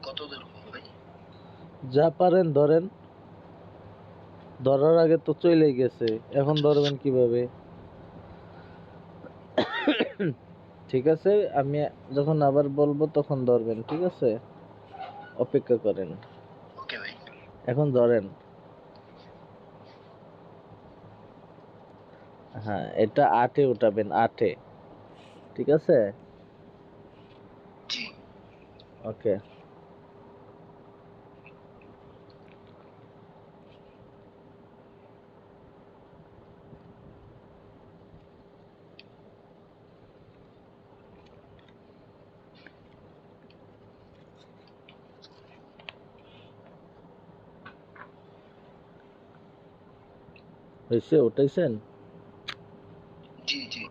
কত ধরবো ভাই? যা পারেন ধরেন, ধরার আগে তো চলে গেছে, এখন ধরবেন কিভাবে? ঠিক আছে, আমি যখন আবার বলবো তখন ধরবেন, ঠিক আছে? অপেক্ষা করেন। ওকে ভাই। এখন ধরেন। হ্যাঁ, এটা 8-এ উঠাবেন, 8-এ। ঠিক আছে? জি। ওকে। হয়েছে, উঠাইছেন? জি জি।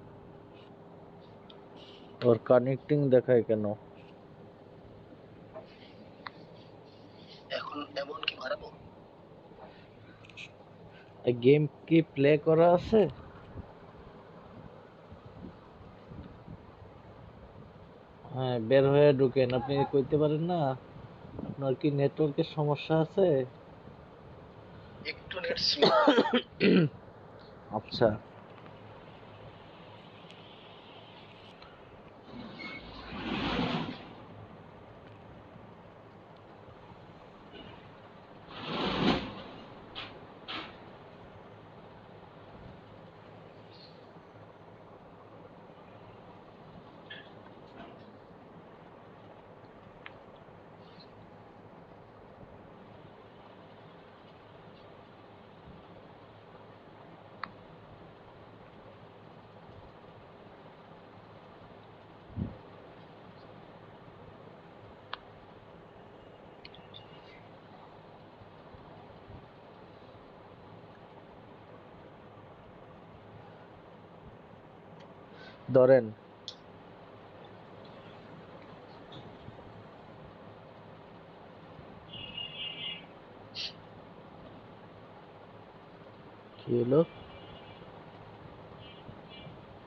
ওর কানেক্টিং দেখায় কেন? এখন এমন কি বাড়াবো? গেম কি প্লে করা আছে? হ্যাঁ, বের হয়ে ঢুকেন। আপনি কইতে পারেন না আপনার কি নেটওয়ার্কের সমস্যা আছে? একটু নেট স্লো। আচ্ছা, ধরেন। কি হলো?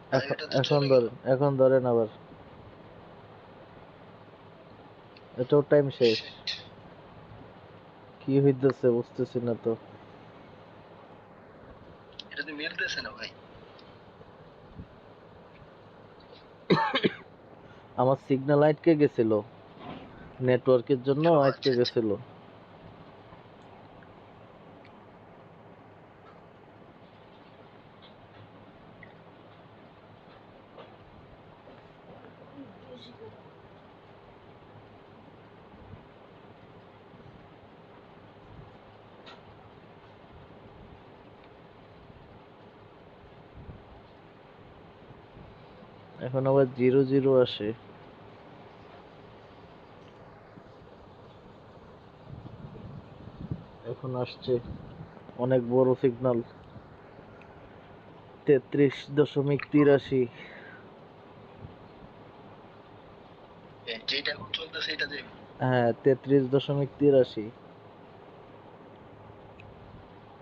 ভাই এটা তো এখন চলে গেল। ধরেন, এখন ধরেন আবার। এটাও টাইম শেষ। Shit. কি হইতেছে বুঝতেছি না তো। এটা তো মিলতেছে না ভাই। আমার সিগন্যাল আটকে গেছিল, নেটওয়ার্কের জন্য ও আটকে আচ্ছা আচ্ছা। গেছিল। এখন আবার 0-0 আসে। এখন আসছে অনেক বড় সিগন্যাল, 33.83। যেটা এখন চলতেছে এটা যে। হ্যাঁ, 33.83।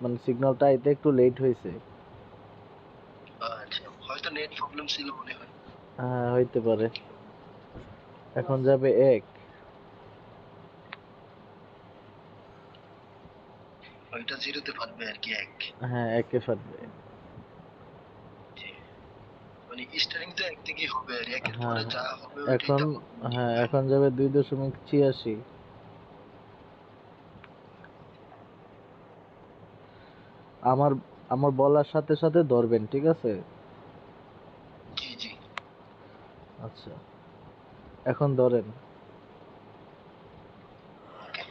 মানে সিগন্যালটা আইতে একটু লেট হয়েছে। আচ্ছা, হয়তো নেট প্রবলেম ছিল মনে হয়। হ্যাঁ, হইতে পারে। এখন যাবে 1। ওইটা জিরোতে পারবে আর কি এক। হ্যাঁ, 1-এ ফাটবে। জি। মানে স্টারিং তো একদিকেই হবে আর একের হ্যাঁ পরে হ্যাঁ। যা হবে ওইটাই এখন, তো। হ্যাঁ এখন যাবে 2.86। আমার আমার বলার সাথে সাথে ধরবেন, ঠিক আছে? জি জি। আচ্ছা, এখন ধরেন। ওকে।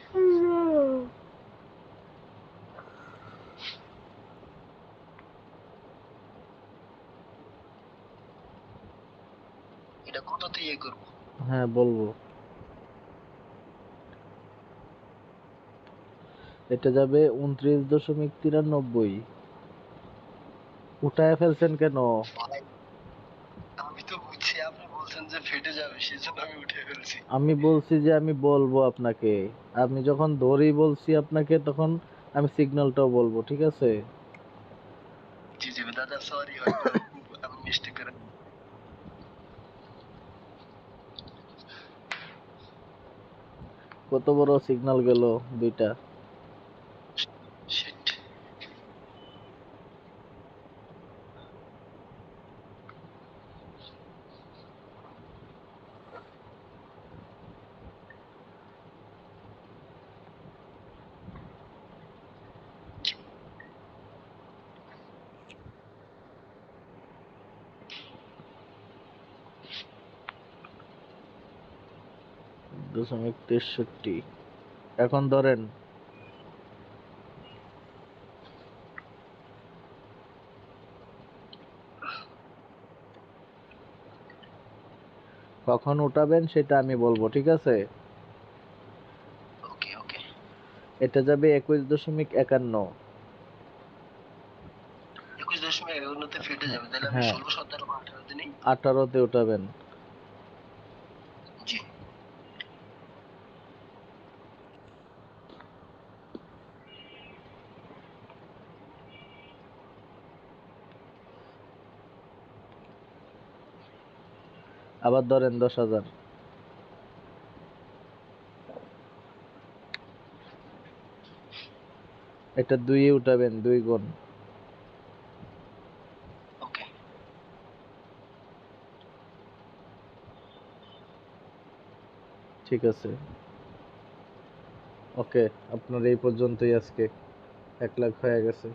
এটা কততে ইয়ে করবো? হ্যাঁ, বলবো। এটা যাবে 29.93। উঠায় ফেলছেন কেন? ভাই আমি তো বুঝছি আপনি বলছেন যে ফেটে যাবে সেজন্য আমি উঠে ফেলছি। আমি বলছি যে আমি বলবো আপনাকে। আমি যখন ধরেই বলছি আপনাকে, তখন আমি সিগন্যালটাও বলবো, ঠিক আছে? জি জি দাদা, সরি হয়তো আমি মিস্টেক করে। কত বড় সিগন্যাল গেল, দুইটা। শিট। দশমিক 63। এখন ধরেন। কখন উঠাবেন সেটা আমি বলবো, ঠিক আছে? ওকে ওকে। এটা যাবে 21.51। 21.51 ফেটে যাবে, তাহলে আমি হ্যাঁ, 16, 17 বা 18 দিনেই। 18তে উঠাবেন। জি। আবার ধরেন 10,000। এটা 2-এ উঠাবেন, 2 গুণ। ওকে। ঠিক আছে, ওকে। আপনার এই পর্যন্তই আজকে। 1 লাখ হয়ে গেছে।